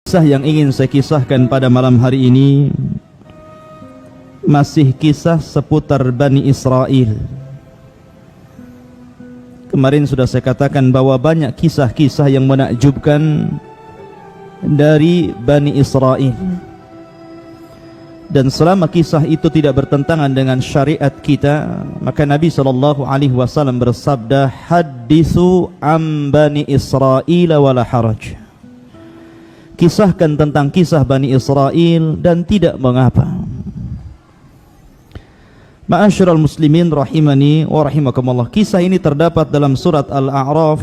Kisah yang ingin saya kisahkan pada malam hari ini masih kisah seputar Bani Israel. Kemarin sudah saya katakan bahwa banyak kisah-kisah yang menakjubkan dari Bani Israel. Dan selama kisah itu tidak bertentangan dengan syariat kita, maka Nabi SAW bersabda, "Hadithu am Bani Israel wala haraj." Kisahkan tentang kisah Bani Israel dan tidak mengapa. Ma'asyiral muslimin rahimani wa rahimakumullah. Kisah ini terdapat dalam surat Al-A'raf,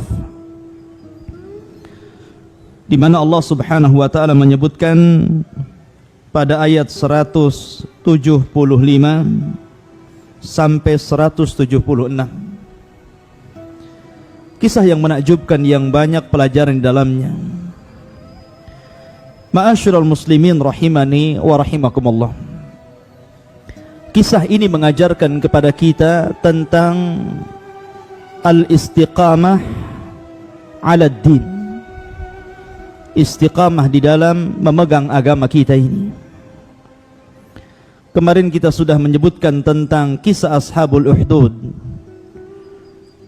di mana Allah Subhanahu wa taala menyebutkan pada ayat 175 sampai 176. Kisah yang menakjubkan yang banyak pelajaran di dalamnya. Ma'asyiral muslimin rahimani wa rahimakumullah. Kisah ini mengajarkan kepada kita tentang al-istiqamah ala din. Istiqamah di dalam memegang agama kita ini. Kemarin kita sudah menyebutkan tentang kisah Ashabul Uhdud.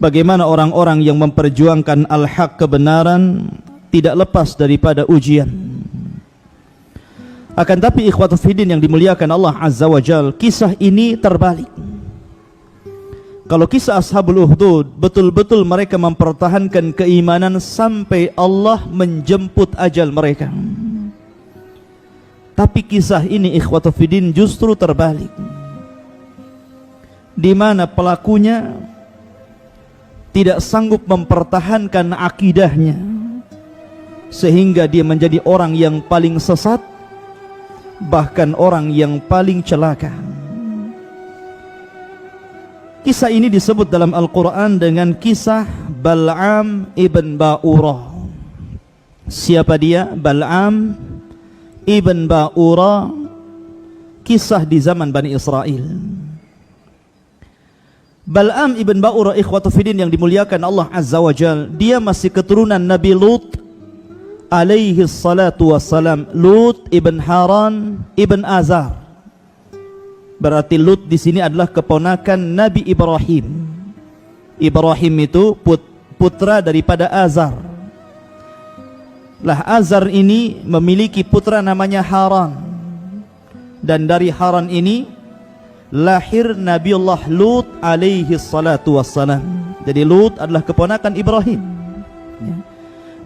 Bagaimana orang-orang yang memperjuangkan al-haq, kebenaran, tidak lepas daripada ujian. Akan tapi ikhwatu fiddin yang dimuliakan Allah Azza wa Jal, kisah ini terbalik. Kalau kisah Ashabul Uhdud, betul-betul mereka mempertahankan keimanan sampai Allah menjemput ajal mereka. Tapi kisah ini ikhwatu fiddin justru terbalik, di mana pelakunya tidak sanggup mempertahankan akidahnya, sehingga dia menjadi orang yang paling sesat, bahkan orang yang paling celaka. Kisah ini disebut dalam Al-Quran dengan kisah Bal'am ibn Ba'urah. Siapa dia? Bal'am ibn Ba'urah. Kisah di zaman Bani Israel. Bal'am ibn Ba'urah, ikhwatu fiddin yang dimuliakan Allah Azza wa Jal, dia masih keturunan Nabi Lut alaihi salatu wassalam. Lut ibn Haran ibn Azar. Berarti Lut di sini adalah keponakan Nabi Ibrahim. Ibrahim itu putra daripada Azar. Lah Azar ini memiliki putra namanya Haran. Dan dari Haran ini lahir Nabiullah Lut alaihi salatu wassalam. Jadi Lut adalah keponakan Ibrahim.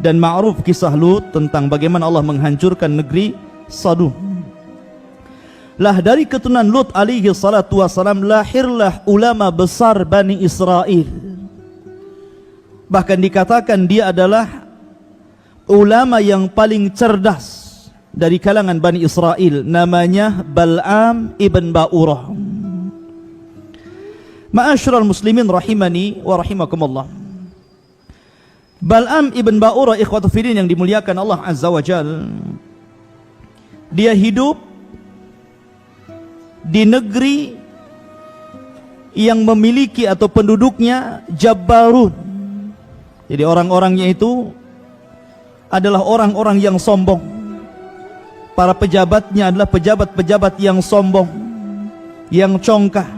Dan ma'ruf kisah Lut tentang bagaimana Allah menghancurkan negeri Sodom. Lah dari keturunan Lut alaihi salatu wassalam lahirlah ulama besar Bani Israel. Bahkan dikatakan dia adalah ulama yang paling cerdas dari kalangan Bani Israel. Namanya Bal'am ibn Ba'urah. Ma'asyiral muslimin rahimani wa rahimakumullah. Bal'am ibn Ba'urah, ikhwatu fiddin yang dimuliakan Allah Azza wa Jal, dia hidup di negeri yang memiliki atau penduduknya Jabbarun. Jadi orang-orangnya itu adalah orang-orang yang sombong. Para pejabatnya adalah pejabat-pejabat yang sombong, yang congkak.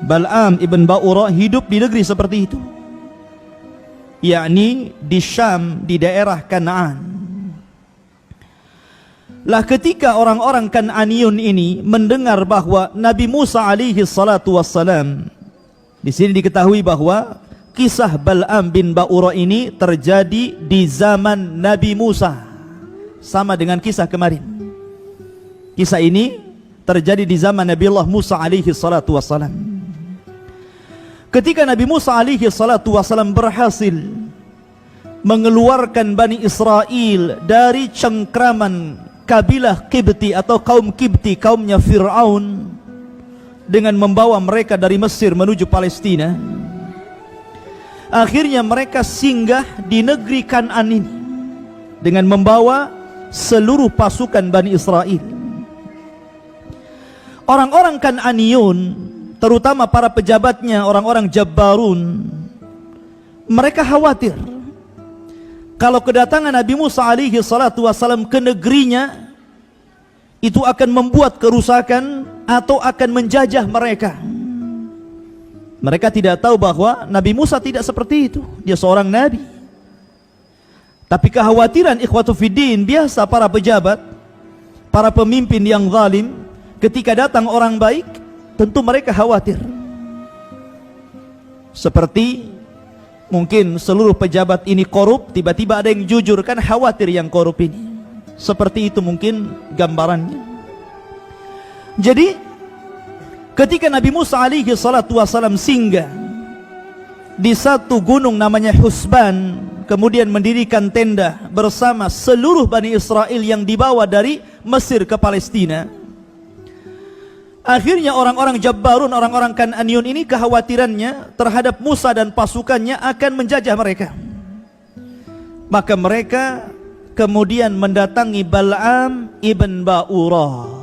Bal'am ibn Ba'urah hidup di negeri seperti itu, yakni di Syam, di daerah Kanaan. Lah ketika orang-orang Kan'aniyun ini mendengar bahwa Nabi Musa alaihi salatu wassalam, di sini diketahui bahwa kisah Bal'am bin Ba'urah ini terjadi di zaman Nabi Musa, sama dengan kisah kemarin. Kisah ini terjadi di zaman Nabiullah Musa alaihi salatu wassalam. Ketika Nabi Musa alaihi salatu wassalam berhasil mengeluarkan Bani Israel dari cengkraman kabilah Kibti atau kaum Kibti, kaumnya Fir'aun, dengan membawa mereka dari Mesir menuju Palestina, akhirnya mereka singgah di negeri Kan'an ini dengan membawa seluruh pasukan Bani Israel. Orang-orang Kan'aniyun, terutama para pejabatnya, orang-orang Jabbarun, mereka khawatir kalau kedatangan Nabi Musa alaihi salatu wasalam ke negerinya itu akan membuat kerusakan atau akan menjajah mereka. Mereka tidak tahu bahwa Nabi Musa tidak seperti itu. Dia seorang nabi. Tapi kekhawatiran ikhwatu fiddin biasa para pejabat, para pemimpin yang zalim, ketika datang orang baik, tentu mereka khawatir. Seperti mungkin seluruh pejabat ini korup, tiba-tiba ada yang jujur, kan khawatir yang korup ini. Seperti itu mungkin gambarannya. Jadi ketika Nabi Musa alaihi salatu wasalam singgah di satu gunung namanya Husban, kemudian mendirikan tenda bersama seluruh Bani Israel yang dibawa dari Mesir ke Palestina, akhirnya orang-orang Jabbarun, orang-orang Kan'aniyun ini kekhawatirannya terhadap Musa dan pasukannya akan menjajah mereka. Maka mereka kemudian mendatangi Bal'am ibn Ba'urah.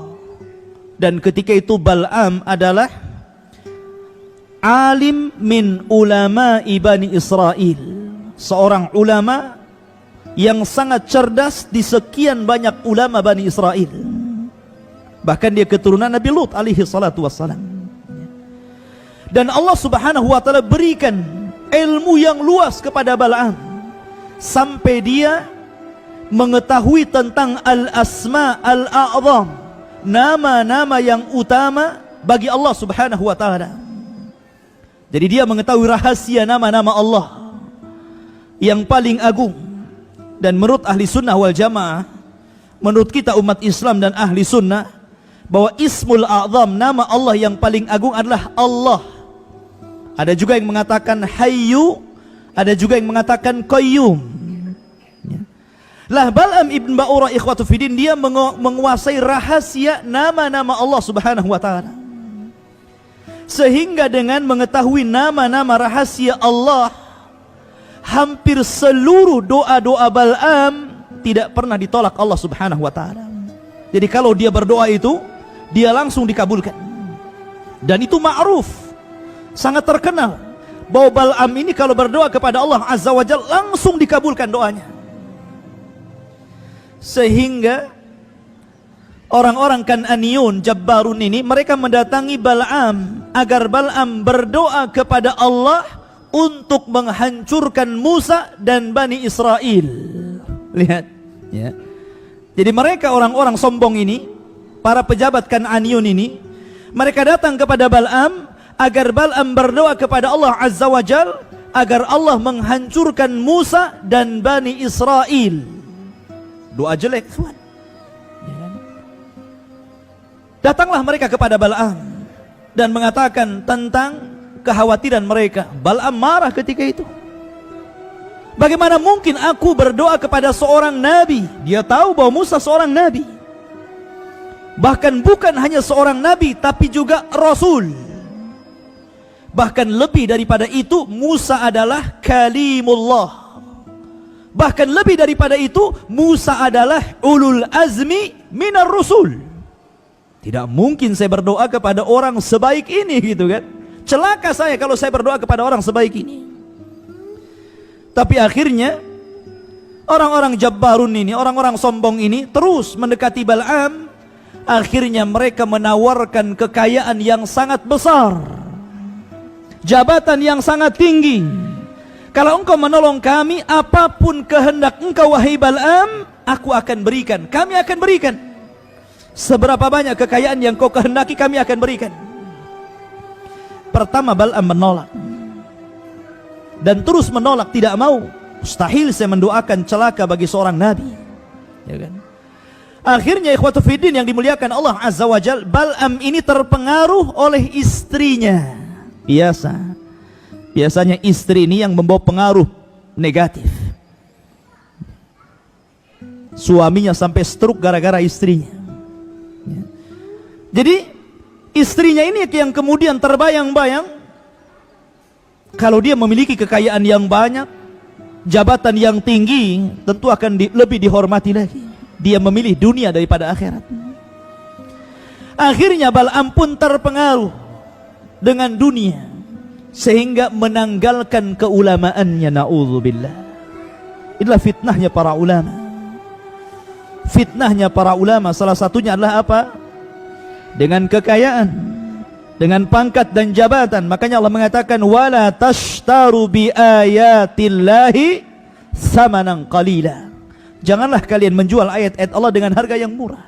Dan ketika itu Bal'am adalah alim min ulama Bani Israel, seorang ulama yang sangat cerdas di sekian banyak ulama Bani Israel. Bahkan dia keturunan Nabi Lut alaihi salatu wassalam. Dan Allah subhanahu wa ta'ala berikan ilmu yang luas kepada Bal'am, sampai dia mengetahui tentang al-asma al-a'zam, nama-nama yang utama bagi Allah subhanahu wa ta'ala. Jadi dia mengetahui rahasia nama-nama Allah yang paling agung. Dan menurut ahli sunnah wal jamaah, menurut kita umat Islam dan ahli sunnah, bahwa ismul a'zam, nama Allah yang paling agung adalah Allah. Ada juga yang mengatakan hayyu, ada juga yang mengatakan qayyum. Lah Bal'am ibn Ba'urah ikhwatu fiddin, dia menguasai rahasia nama-nama Allah subhanahu wa ta'ala. Sehingga dengan mengetahui nama-nama rahasia Allah, hampir seluruh doa-doa Bal'am tidak pernah ditolak Allah subhanahu wa ta'ala. Jadi kalau dia berdoa itu, dia langsung dikabulkan. Dan itu ma'ruf, sangat terkenal, bahwa Bal'am ini kalau berdoa kepada Allah azza wa jalla langsung dikabulkan doanya. Sehingga orang-orang Kan'aniyun, Jabbarun ini, mereka mendatangi Bal'am agar Bal'am berdoa kepada Allah untuk menghancurkan Musa dan Bani Israel. Lihat ya. Jadi mereka orang-orang sombong ini, para pejabat Kan'aniyun ini, mereka datang kepada Bal'am agar Bal'am berdoa kepada Allah azza wa jal agar Allah menghancurkan Musa dan Bani Israel. Doa jelek, tuan. Datanglah mereka kepada Bal'am dan mengatakan tentang kekhawatiran mereka. Bal'am marah ketika itu. Bagaimana mungkin aku berdoa kepada seorang nabi? Dia tahu bahwa Musa seorang nabi. Bahkan bukan hanya seorang nabi, tapi juga rasul. Bahkan lebih daripada itu, Musa adalah kalimullah. Bahkan lebih daripada itu, Musa adalah ulul azmi minar rusul. Tidak mungkin saya berdoa kepada orang sebaik ini, gitu kan. Celaka saya kalau saya berdoa kepada orang sebaik ini. Tapi akhirnya orang-orang Jabbarun ini, orang-orang sombong ini terus mendekati Bal'am. Akhirnya mereka menawarkan kekayaan yang sangat besar, jabatan yang sangat tinggi. Kalau engkau menolong kami, apapun kehendak engkau wahai Bal'am, aku akan berikan. Kami akan berikan. Seberapa banyak kekayaan yang kau kehendaki, kami akan berikan. Pertama Bal'am menolak. Dan terus menolak, tidak mau. Mustahil saya mendoakan celaka bagi seorang nabi. Ya kan? Akhirnya ikhwatu fiddin yang dimuliakan Allah azza wa jal, Bal'am ini terpengaruh oleh istrinya. Biasanya istri ini yang membawa pengaruh negatif. Suaminya sampai stroke gara-gara istrinya. Jadi istrinya ini yang kemudian terbayang-bayang, kalau dia memiliki kekayaan yang banyak, jabatan yang tinggi, tentu akan lebih dihormati lagi. Dia memilih dunia daripada akhirat. Akhirnya Bal'am pun terpengaruh dengan dunia, sehingga menanggalkan keulamaannya, na'udzubillah. Inilah fitnahnya para ulama. Fitnahnya para ulama salah satunya adalah apa? Dengan kekayaan, dengan pangkat dan jabatan. Makanya Allah mengatakan wala tashtaru bi ayatillahi thamanan qalila. Janganlah kalian menjual ayat-ayat Allah dengan harga yang murah.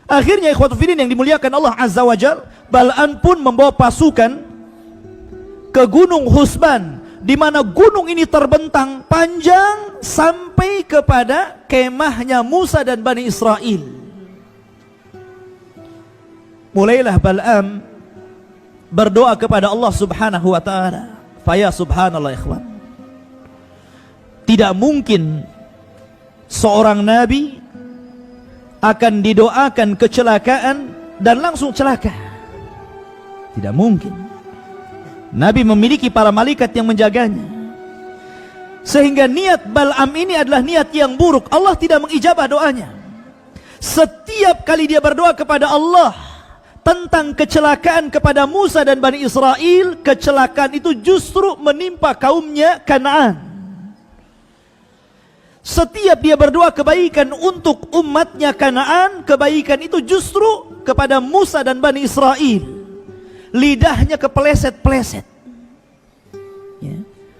Akhirnya ikhwatul fillah yang dimuliakan Allah Azza wa Jalla, Bal'am pun membawa pasukan ke Gunung Husban, di mana gunung ini terbentang panjang sampai kepada kemahnya Musa dan Bani Israel. Mulailah Bal'am berdoa kepada Allah Subhanahu wa taala. Faya subhanallah ikhwan, tidak mungkin seorang nabi akan didoakan kecelakaan dan langsung celaka. Tidak mungkin. Nabi memiliki para malaikat yang menjaganya. Sehingga niat Bal'am ini adalah niat yang buruk. Allah tidak mengijabah doanya. Setiap kali dia berdoa kepada Allah tentang kecelakaan kepada Musa dan Bani Israel, kecelakaan itu justru menimpa kaumnya Kanaan. Setiap dia berdoa kebaikan untuk umatnya Kanaan, kebaikan itu justru kepada Musa dan Bani Israel. Lidahnya kepleset-pleset. Ya.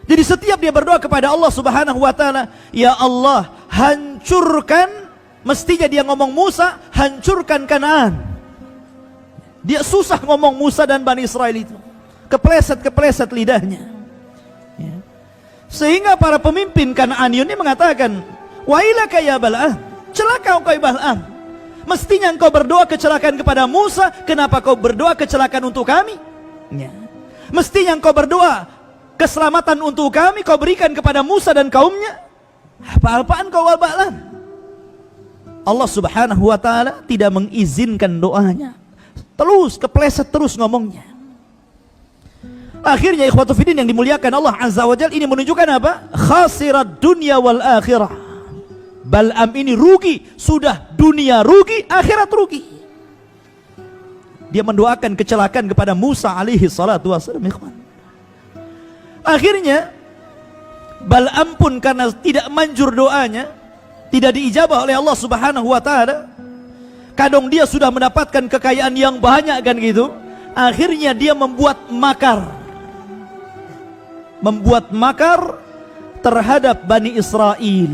Jadi setiap dia berdoa kepada Allah Subhanahu wa taala, ya Allah, hancurkan, mestinya dia ngomong Musa, hancurkan Kanaan. Dia susah ngomong Musa dan Bani Israel itu. Kepleset-kepleset lidahnya. Sehingga para pemimpin Kanaan ini mengatakan, wailaka ya Bal'am, celaka engkau Bal'am. Mestinya engkau berdoa kecelakaan kepada Musa, kenapa kau berdoa kecelakaan untuk kami? Ya. Mestinya engkau berdoa keselamatan untuk kami, kau berikan kepada Musa dan kaumnya. Apa-apaan kau Bal'am? Allah Subhanahu wa taala tidak mengizinkan doanya. Terus kepleset terus ngomongnya. Akhirnya ikhwatu fiddin yang dimuliakan Allah Azza wa Jalla, ini menunjukkan apa? Khasirat dunya wal akhirah. Bal'am ini rugi, sudah dunia rugi, akhirat rugi. Dia mendoakan kecelakaan kepada Musa alaihi salatu wassalam, ikhwan. Akhirnya Bal'am pun karena tidak manjur doanya, tidak diijabah oleh Allah Subhanahu wa taala. Kadang dia sudah mendapatkan kekayaan yang banyak kan gitu. Akhirnya dia membuat makar terhadap Bani Israel,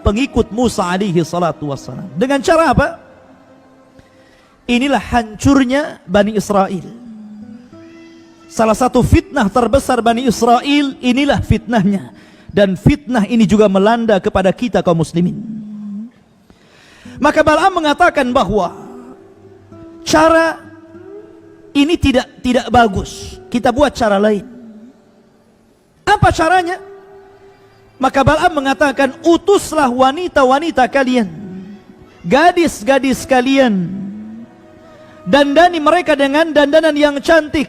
pengikut Musa alaihi salatu wassalam. Dengan cara apa? Inilah hancurnya Bani Israel. Salah satu fitnah terbesar Bani Israel, inilah fitnahnya. Dan fitnah ini juga melanda kepada kita kaum muslimin. Maka Bal'am mengatakan bahwa cara ini tidak bagus. Kita buat cara lain. Apa caranya? Maka Bal'am mengatakan, utuslah wanita-wanita kalian, gadis-gadis kalian, dandani mereka dengan dandanan yang cantik,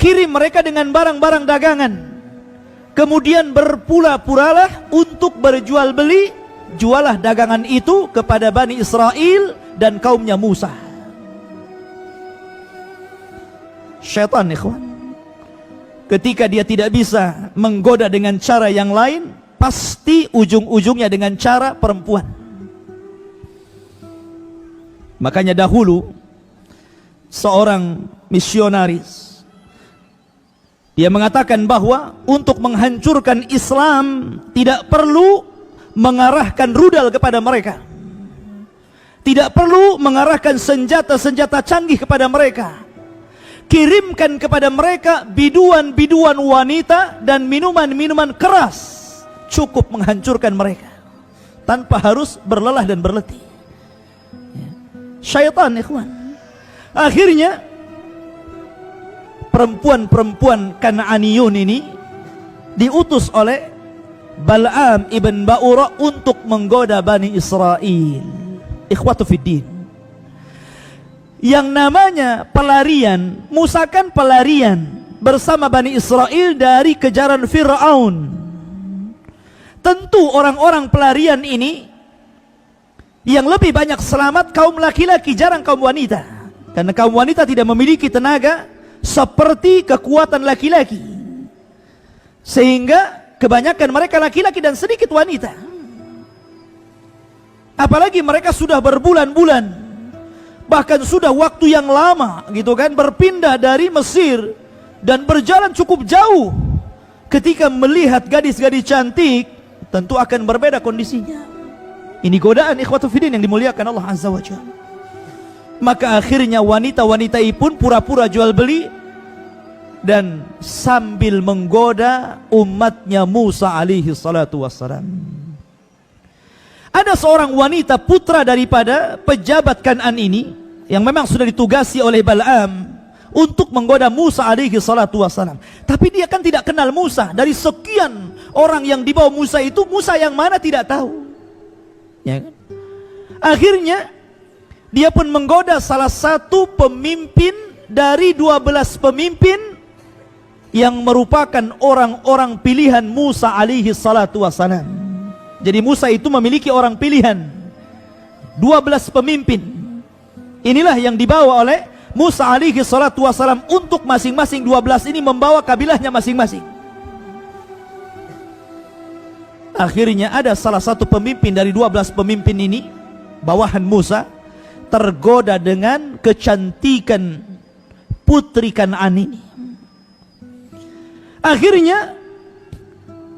kirim mereka dengan barang-barang dagangan, kemudian berpura-puralah untuk berjual beli, jualah dagangan itu kepada Bani Israel dan kaumnya Musa. Syaitan ikhwan, ketika dia tidak bisa menggoda dengan cara yang lain, pasti ujung-ujungnya dengan cara perempuan. Makanya dahulu seorang misionaris, dia mengatakan bahwa untuk menghancurkan Islam tidak perlu mengarahkan rudal kepada mereka, tidak perlu mengarahkan senjata-senjata canggih kepada mereka. Kirimkan kepada mereka biduan-biduan wanita dan minuman-minuman keras, cukup menghancurkan mereka tanpa harus berlelah dan berletih. Syaitan ikhwan. Akhirnya perempuan-perempuan Kan'aniyun ini diutus oleh Bal'am ibn Ba'ura untuk menggoda Bani Israel. Ikhwatu fiddin, yang namanya pelarian, Musa kan pelarian bersama Bani Israel dari kejaran Fir'aun. Tentu orang-orang pelarian ini yang lebih banyak selamat kaum laki-laki, jarang kaum wanita. Karena kaum wanita tidak memiliki tenaga seperti kekuatan laki-laki. Sehingga Kebanyakan mereka laki-laki dan sedikit wanita. Apalagi mereka sudah berbulan-bulan, bahkan sudah waktu yang lama gitu kan, berpindah dari Mesir dan berjalan cukup jauh. Ketika melihat gadis-gadis cantik, tentu akan berbeda kondisinya. Ini godaan ikhwatu fiddin yang dimuliakan Allah Azza wa Jalla. Maka akhirnya wanita-wanita pun pura-pura jual beli dan sambil menggoda umatnya Musa alaihi salatu wassalam. Ada seorang wanita putra daripada pejabat Kan'an ini yang memang sudah ditugasi oleh Bal'am untuk menggoda Musa alaihi salatu wassalam. Tapi dia kan tidak kenal Musa. Dari sekian orang yang dibawa Musa itu, Musa yang mana tidak tahu. Ya kan? Akhirnya dia pun menggoda salah satu pemimpin dari 12 pemimpin yang merupakan orang-orang pilihan Musa alaihi salatu wassalam. Jadi Musa itu memiliki orang pilihan 12 pemimpin. Inilah yang dibawa oleh Musa alaihi salatu wassalam untuk masing-masing 12 ini membawa kabilahnya masing-masing. Akhirnya ada salah satu pemimpin dari 12 pemimpin ini, bawahan Musa, tergoda dengan kecantikan putri Kan'an ini. Akhirnya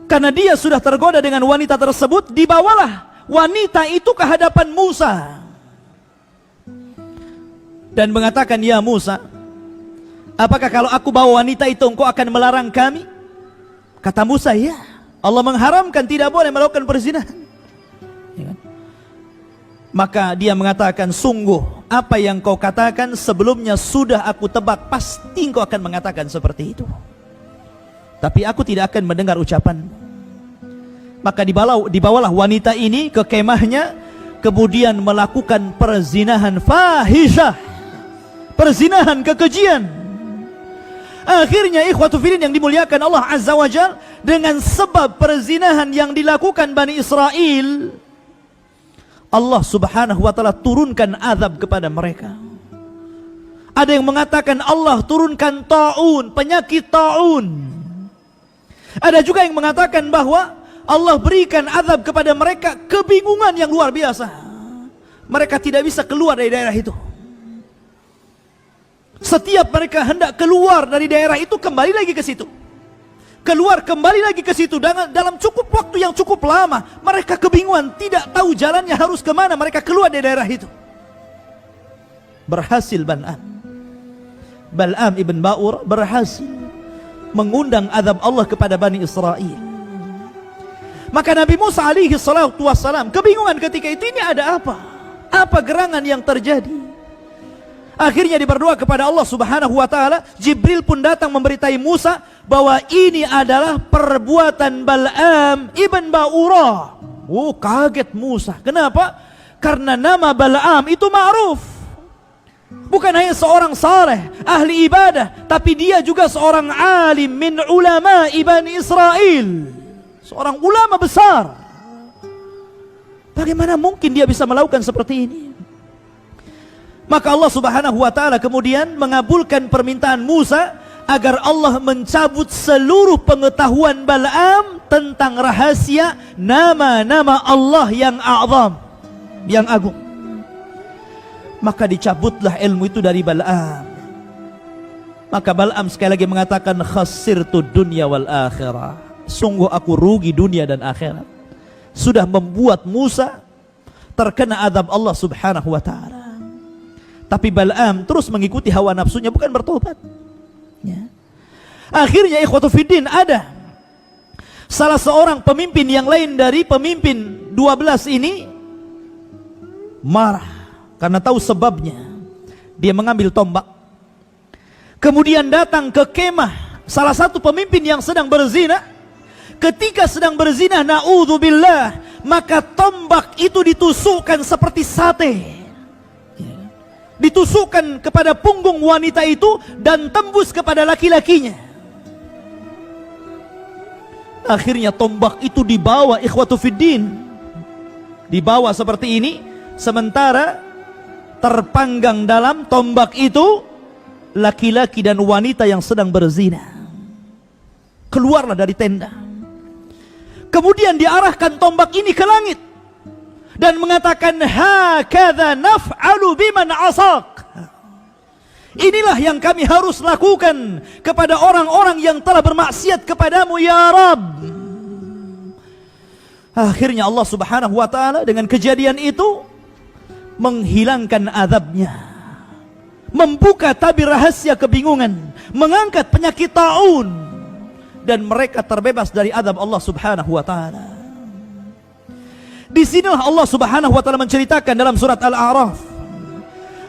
karena dia sudah tergoda dengan wanita tersebut, dibawalah wanita itu ke hadapan Musa dan mengatakan, "Ya Musa, apakah kalau aku bawa wanita itu engkau akan melarang kami?" Kata Musa, "Ya, Allah mengharamkan, tidak boleh melakukan perzinahan." Ya kan? Maka dia mengatakan, "Sungguh apa yang kau katakan sebelumnya sudah aku tebak, pasti engkau akan mengatakan seperti itu. Tapi aku tidak akan mendengar ucapan." Maka dibawalah wanita ini ke kemahnya, kemudian melakukan perzinahan fahisyah, perzinahan kekejian. Akhirnya ikhwatu fiddin yang dimuliakan Allah Azza wa Jalla, dengan sebab perzinahan yang dilakukan Bani Israel, Allah Subhanahu wa ta'ala turunkan azab kepada mereka. Ada yang mengatakan Allah turunkan ta'un, penyakit ta'un. Ada juga yang mengatakan bahwa Allah berikan azab kepada mereka, kebingungan yang luar biasa. Mereka tidak bisa keluar dari daerah itu. Setiap mereka hendak keluar dari daerah itu, kembali lagi ke situ. Keluar kembali lagi ke situ dalam cukup waktu yang cukup lama. Mereka kebingungan, tidak tahu jalannya harus kemana. Mereka keluar dari daerah itu. Berhasil Bal'am ibn Ba'ur berhasil mengundang azab Allah kepada Bani Israel. Maka Nabi Musa alaihi salatu wassalam kebingungan ketika itu, ini ada apa? Apa gerangan yang terjadi? Akhirnya diberdoa kepada Allah Subhanahu wa ta'ala. Jibril pun datang memberitahi Musa bahwa ini adalah perbuatan Bal'am ibn Ba'urah. Oh, kaget Musa. Kenapa? Karena nama Bal'am itu ma'ruf. Bukan hanya seorang saleh, ahli ibadah, tapi dia juga seorang alim min ulama Bani Israel. Seorang ulama besar. Bagaimana mungkin dia bisa melakukan seperti ini? Maka Allah Subhanahu wa ta'ala kemudian mengabulkan permintaan Musa agar Allah mencabut seluruh pengetahuan Bal'am tentang rahasia nama-nama Allah yang a'zam, yang agung. Maka dicabutlah ilmu itu dari Bal'am. Maka Bal'am sekali lagi mengatakan, khasirtu dunya wal akhirah. Sungguh aku rugi dunia dan akhirat. Sudah membuat Musa terkena azab Allah Subhanahu wa ta'ala. Tapi Bal'am terus mengikuti hawa nafsunya, bukan bertobat. Ya. Akhirnya ikhwatu fiddin, ada salah seorang pemimpin yang lain dari pemimpin 12 ini marah karena tahu sebabnya. Dia mengambil tombak, kemudian datang ke kemah salah satu pemimpin yang sedang berzina. Ketika sedang berzina, na'udzubillah, maka tombak itu ditusukkan seperti sate. Ditusukkan kepada punggung wanita itu dan tembus kepada laki-lakinya. Akhirnya tombak itu dibawa ikhwatu fiddin, dibawa seperti ini, sementara terpanggang dalam tombak itu laki-laki dan wanita yang sedang berzina. Keluarlah dari tenda. Kemudian diarahkan tombak ini ke langit dan mengatakan, hakadha naf'alu biman asak. Inilah yang kami harus lakukan kepada orang-orang yang telah bermaksiat kepadamu ya Rabb. Akhirnya Allah subhanahu wa ta'ala dengan kejadian itu menghilangkan azabnya, membuka tabir rahasia kebingungan, mengangkat penyakit taun, dan mereka terbebas dari azab Allah subhanahu wa ta'ala. Disinilah Allah subhanahu wa ta'ala menceritakan dalam surat Al-A'raf,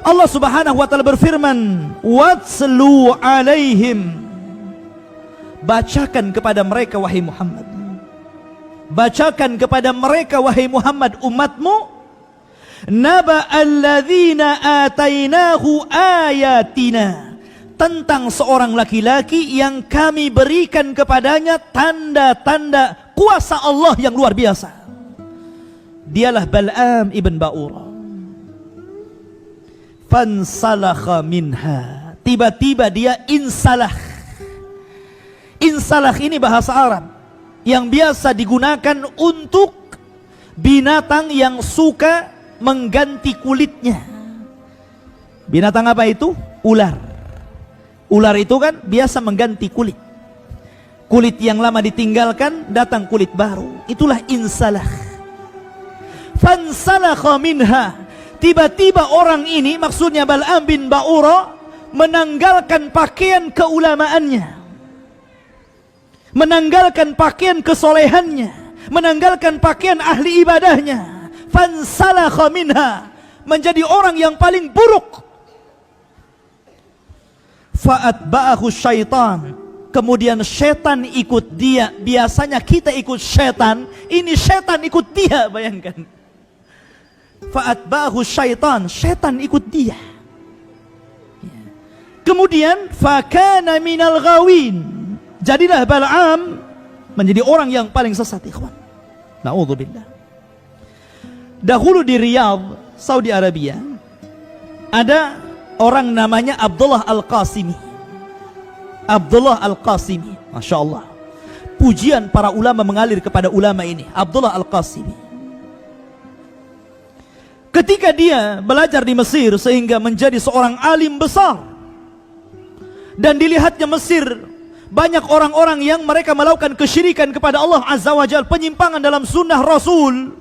Allah subhanahu wa ta'ala berfirman, watslu alaihim, bacakan kepada mereka wahai Muhammad, bacakan kepada mereka wahai Muhammad umatmu, naba alladzina atainahu ayatina, tentang seorang laki-laki yang kami berikan kepadanya tanda-tanda kuasa Allah yang luar biasa. Dialah Bal'am ibn Ba'urah. Fansalakha minha, tiba-tiba dia insalah. Insalah ini bahasa Arab yang biasa digunakan untuk binatang yang suka mengganti kulitnya. Binatang apa itu? Ular. Ular itu kan biasa mengganti kulit. Kulit yang lama ditinggalkan, datang kulit baru. Itulah insalah. Fansalakha minha, tiba-tiba orang ini, maksudnya Bal'am bin Ba'urah, menanggalkan pakaian keulamaannya, menanggalkan pakaian kesolehannya, menanggalkan pakaian ahli ibadahnya. Fansalakha minha, menjadi orang yang paling buruk. Fa'atba'ahu syaitan, kemudian syaitan ikut dia. Biasanya kita ikut syaitan, ini syaitan ikut dia, bayangkan. Fa'atba'ahu syaitan, syaitan ikut dia. Kemudian fakana minal ghawin, jadilah Bal'am menjadi orang yang paling sesat, ikhwan. Na'udzubillah. Dahulu di Riyadh, Saudi Arabia, ada orang namanya Abdullah Al-Qasimi. Abdullah Al-Qasimi, Masya Allah, pujian para ulama mengalir kepada ulama ini, Abdullah Al-Qasimi. Ketika dia belajar di Mesir sehingga menjadi seorang alim besar, dan dilihatnya Mesir banyak orang-orang yang mereka melakukan kesyirikan kepada Allah Azza wa Jalla, penyimpangan dalam sunnah Rasul,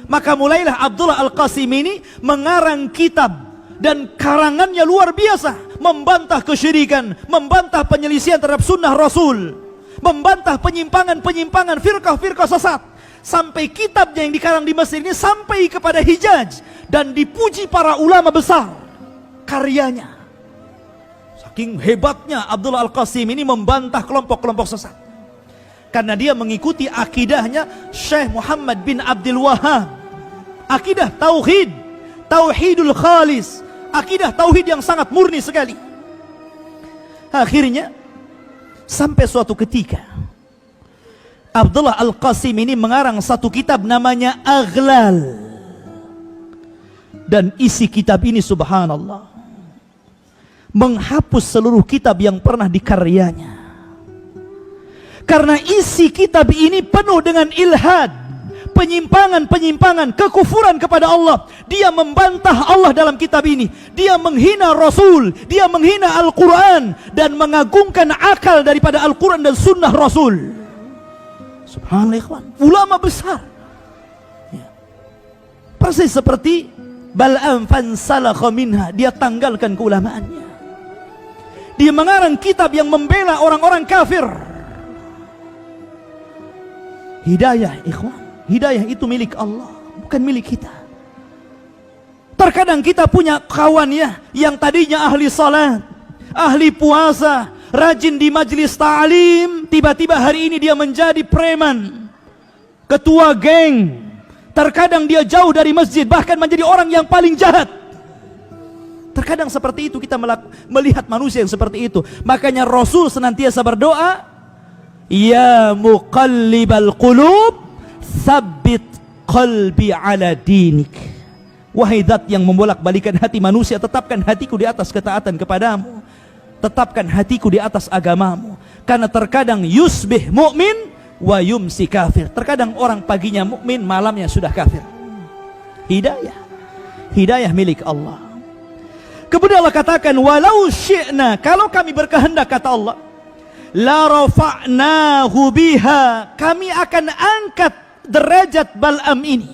maka mulailah Abdullah Al-Qasimi ini mengarang kitab, dan karangannya luar biasa, membantah kesyirikan, membantah penyelisihan terhadap sunnah Rasul, membantah penyimpangan-penyimpangan firqah-firqah sesat. Sampai kitabnya yang dikarang di Mesir ini sampai kepada Hijaz, dan dipuji para ulama besar karyanya. Saking hebatnya Abdullah Al-Qasim ini membantah kelompok-kelompok sesat, karena dia mengikuti akidahnya Syekh Muhammad bin Abdul Wahhab, akidah tauhid, tauhidul khalis, akidah tauhid yang sangat murni sekali. Akhirnya sampai suatu ketika Abdullah Al-Qasim ini mengarang satu kitab namanya Aghlal, dan isi kitab ini subhanallah menghapus seluruh kitab yang pernah dikaryanya, karena isi kitab ini penuh dengan ilhad, penyimpangan-penyimpangan, kekufuran kepada Allah. Dia membantah Allah dalam kitab ini, dia menghina Rasul, dia menghina Al-Quran, dan mengagungkan akal daripada Al-Quran dan sunnah Rasul. Subhanallah ikhwan, ulama besar ya. Persis seperti Bal'am, fansalakha minha, dia tanggalkan keulamaannya. Dia mengarang kitab yang membela orang-orang kafir. Hidayah ikhwan, hidayah itu milik Allah, bukan milik kita. Terkadang kita punya kawan ya, yang tadinya ahli salat, ahli puasa, rajin di majelis ta'lim, tiba-tiba hari ini dia menjadi preman, ketua geng. Terkadang dia jauh dari masjid, bahkan menjadi orang yang paling jahat. Terkadang seperti itu kita melihat manusia yang seperti itu. Makanya Rasul senantiasa berdoa, ya muqallibal qulub, tsabbit qalbi ala dinik. Wahai zat yang membolak-balikan hati manusia, tetapkan hatiku di atas ketaatan kepadamu, tetapkan hatiku di atas agamamu. Karena terkadang yusbih mu'min, wa yumsi kafir. Terkadang orang paginya mukmin, malamnya sudah kafir. Hidayah milik Allah. Kemudian Allah katakan, walau syi'na, kalau kami berkehendak, kata Allah, la rafa'nahu biha, kami akan angkat derajat Bal'am ini.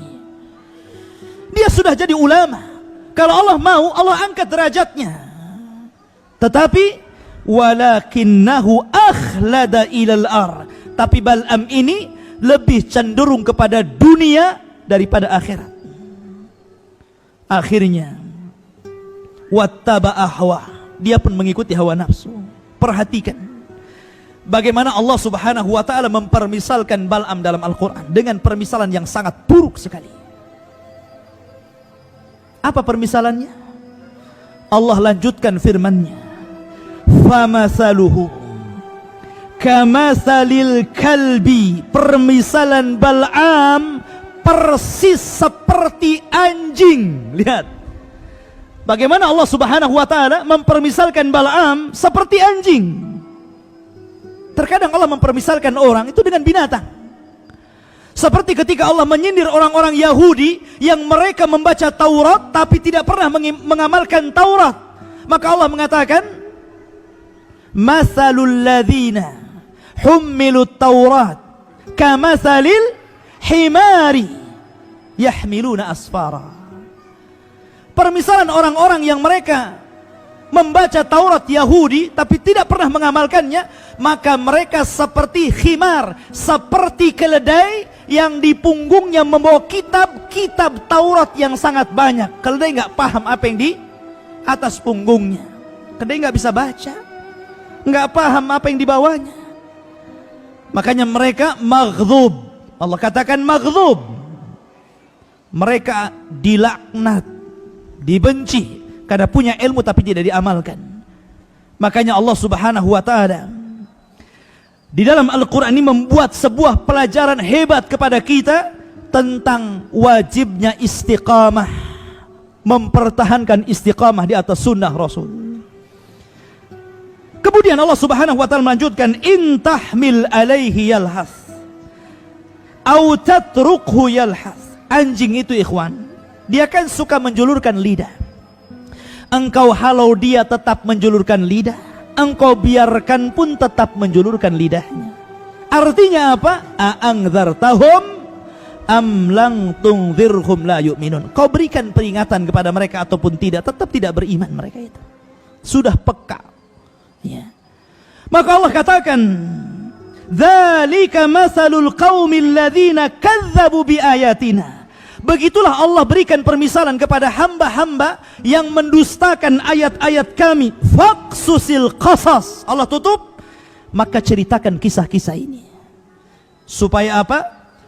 Dia sudah jadi ulama. Kalau Allah mau, Allah angkat derajatnya. Tetapi walakinnahu akhlada ilal ar, tapi Bal'am ini lebih cenderung kepada dunia daripada akhirat. Akhirnya wattaba ahwa, dia pun mengikuti hawa nafsu. Perhatikan bagaimana Allah Subhanahu wa taala mempermisalkan Bal'am dalam Al-Qur'an dengan permisalan yang sangat buruk sekali. Apa permisalannya? Allah lanjutkan firman-Nya, famathaluhu kamathalil kalbi, permisalan Bal'am persis seperti anjing. Lihat bagaimana Allah Subhanahu wa taala mempermisalkan Bal'am seperti anjing. Terkadang Allah mempermisalkan orang itu dengan binatang. Seperti ketika Allah menyindir orang-orang Yahudi yang mereka membaca Taurat tapi tidak pernah mengamalkan Taurat. Maka Allah mengatakan, mathalul ladzina hummilut Taurat kamathalil himari yahmiluna asfara. Permisalan orang-orang yang mereka membaca Taurat Yahudi tapi tidak pernah mengamalkannya, maka mereka seperti khimar, seperti keledai yang di punggungnya membawa kitab Taurat yang sangat banyak. Keledai nggak paham apa yang di atas punggungnya. Keledai nggak bisa baca, nggak paham apa yang di bawahnya. Makanya mereka maghdub. Allah katakan maghdub. Mereka dilaknat, dibenci karena punya ilmu tapi tidak diamalkan. Makanya Allah Subhanahu wa taala di dalam Al-Qur'an ini membuat sebuah pelajaran hebat kepada kita tentang wajibnya istiqamah, mempertahankan istiqamah di atas sunnah Rasul. Kemudian Allah Subhanahu wa taala melanjutkan, in tahmil alaihi yalhas au tatrukhu yalhas. Anjing itu ikhwan, dia kan suka menjulurkan lidah. Engkau halau dia tetap menjulurkan lidah, engkau biarkan pun tetap menjulurkan lidahnya. Artinya apa? A'angzartahum am lang tungzirhum la yu'minun. Kau berikan peringatan kepada mereka ataupun tidak, tetap tidak beriman mereka itu. Sudah peka. Ya. Maka Allah katakan, dzalika matsalul qaumil ladzina kadzdzabu biayatina. Begitulah Allah berikan permisalan kepada hamba-hamba yang mendustakan ayat-ayat kami. Faqsusil qasas. Allah tutup, maka ceritakan kisah-kisah ini. Supaya apa?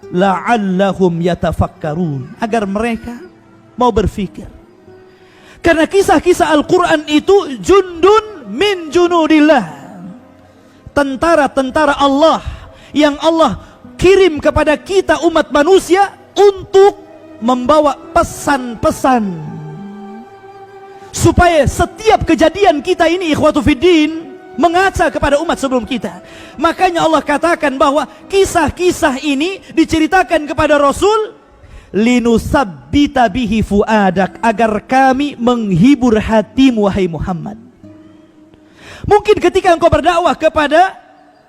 La'allahum yatafakkarun, agar mereka mau berfikir. Karena kisah-kisah Al-Quran itu jundun min junudillah, tentara-tentara Allah yang Allah kirim kepada kita umat manusia untuk membawa pesan-pesan supaya setiap kejadian kita ini ikhwatu fiddin mengaca kepada umat sebelum kita. Makanya Allah katakan bahwa kisah-kisah ini diceritakan kepada Rasul linusabbita bihi fuadak, agar kami menghibur hatimu wahai Muhammad. Mungkin ketika engkau berdakwah kepada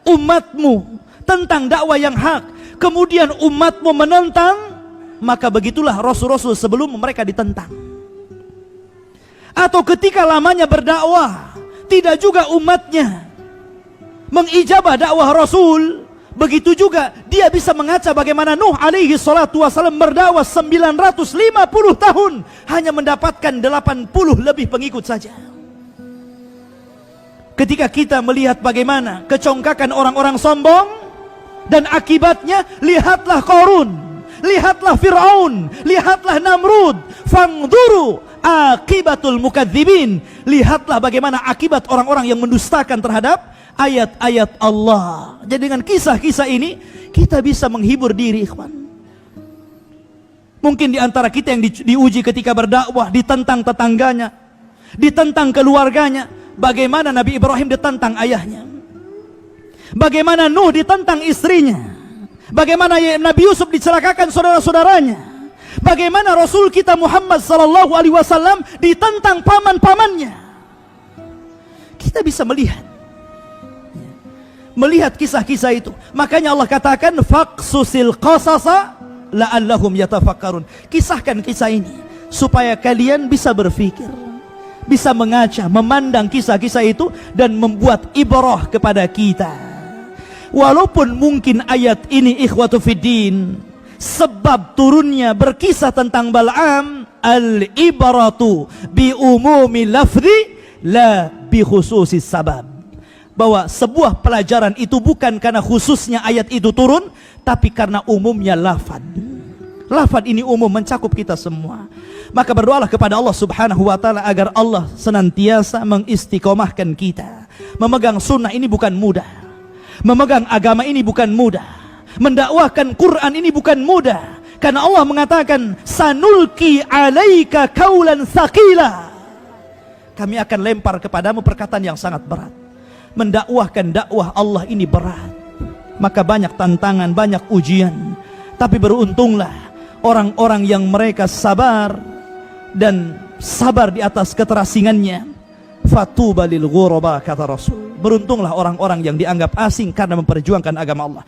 umatmu tentang dakwah yang hak, kemudian umatmu menentang, maka begitulah Rasul-Rasul sebelum mereka ditentang. Atau ketika lamanya berdakwah, tidak juga umatnya mengijabah dakwah Rasul, begitu juga dia bisa mengaca bagaimana Nuh alaihi salatu wasallam berdakwah 950 tahun hanya mendapatkan 80 lebih pengikut saja. Ketika kita melihat bagaimana kecongkakan orang-orang sombong dan akibatnya, lihatlah Qarun, lihatlah Fir'aun, lihatlah Namrud. Fangduru akibatul mukadzibin. Lihatlah bagaimana akibat orang-orang yang mendustakan terhadap ayat-ayat Allah. Jadi dengan kisah-kisah ini kita bisa menghibur diri, ikhwan. Mungkin di antara kita yang diuji ketika berdakwah, ditentang tetangganya, ditentang keluarganya. Bagaimana Nabi Ibrahim ditentang ayahnya, bagaimana Nuh ditentang istrinya. Bagaimana Nabi Yusuf dicelakakan saudara-saudaranya. Bagaimana Rasul kita Muhammad sallallahu alaihi wasallam ditentang paman-pamannya. Kita bisa melihat kisah-kisah itu. Makanya Allah katakan faqsusil qasasa la'allahum yatafakkarun. Kisahkan kisah ini supaya kalian bisa berpikir, bisa mengaca, memandang kisah-kisah itu dan membuat ibrah kepada kita. Walaupun mungkin ayat ini ikhwatu fiddin, sebab turunnya berkisah tentang Bal'am, al-ibratu bi umumi lafzi la bi khususis sabab. Bahwa sebuah pelajaran itu bukan karena khususnya ayat itu turun, tapi karena umumnya lafad. Lafad ini umum, mencakup kita semua. Maka berdoalah kepada Allah subhanahu wa ta'ala agar Allah senantiasa mengistiqomahkan kita. Memegang sunnah ini bukan mudah, memegang agama ini bukan mudah, mendakwahkan Quran ini bukan mudah. Karena Allah mengatakan sanulki alaika kaulan tsaqila, kami akan lempar kepadamu perkataan yang sangat berat. Mendakwahkan dakwah Allah ini berat, maka banyak tantangan, banyak ujian. Tapi beruntunglah orang-orang yang mereka sabar dan sabar di atas keterasingannya. Fatuba lil ghuraba, kata Rasul. Beruntunglah orang-orang yang dianggap asing karena memperjuangkan agama Allah.